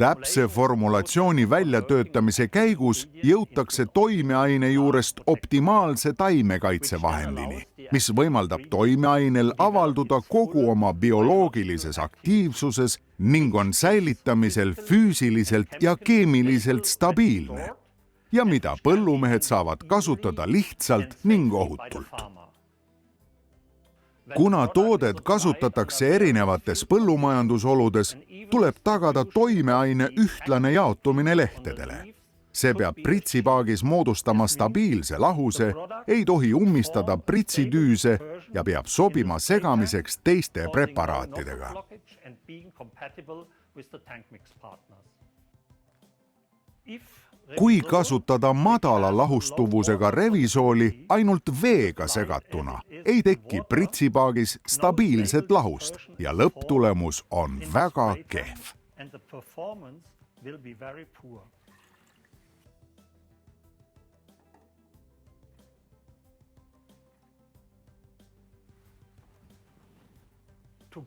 Täpse formulatsiooni väljatöötamise käigus jõutakse toimeaine juurest optimaalse taimekaitsevahendini, mis võimaldab toimeainel avalduda kogu oma bioloogilises aktiivsuses ning on säilitamisel füüsiliselt ja keemiliselt stabiilne ja mida põllumehed saavad kasutada lihtsalt ning ohutult. Kuna toodet kasutatakse erinevates põllumajandusoludes, tuleb tagada toimeaine ühtlane jaotumine lehtedele. See peab pritsipaagis moodustama stabiilse lahuse, ei tohi ummistada pritsitüüse ja peab sobima segamiseks teiste preparaatidega. Kui kasutada madala lahustuvusega revisooli ainult veega segatuna, ei teki pritsipaagis stabiilset lahust ja lõpptulemus on väga kehv.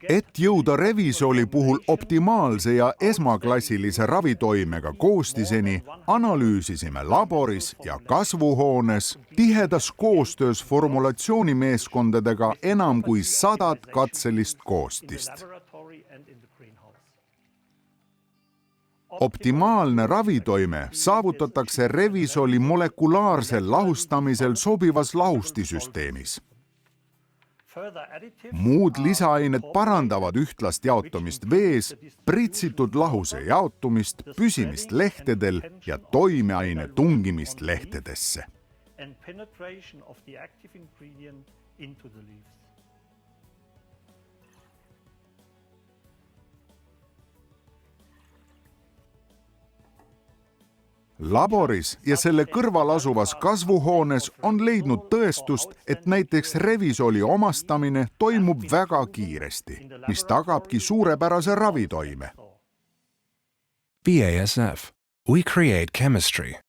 Et jõuda revisooli puhul optimaalse ja esmaklassilise ravitoimega koostiseni, analüüsisime laboris ja kasvuhoones tihedas koostöös formulatsioonimeeskondadega enam kui 100 katselist koostist. Optimaalne ravitoime saavutatakse revisooli molekulaarsel lahustamisel sobivas lahustisüsteemis. Muud lisaained parandavad ühtlast jaotumist vees, pritsitud lahuse jaotumist, püsimist lehtedel ja toimeaine tungimist lehtedesse. Laboris ja selle kõrval asuvas kasvuhoones on leidnud tõestust, et näiteks revisooli omastamine toimub väga kiiresti, mis tagabki suurepärase ravitoime. BASF. We create chemistry.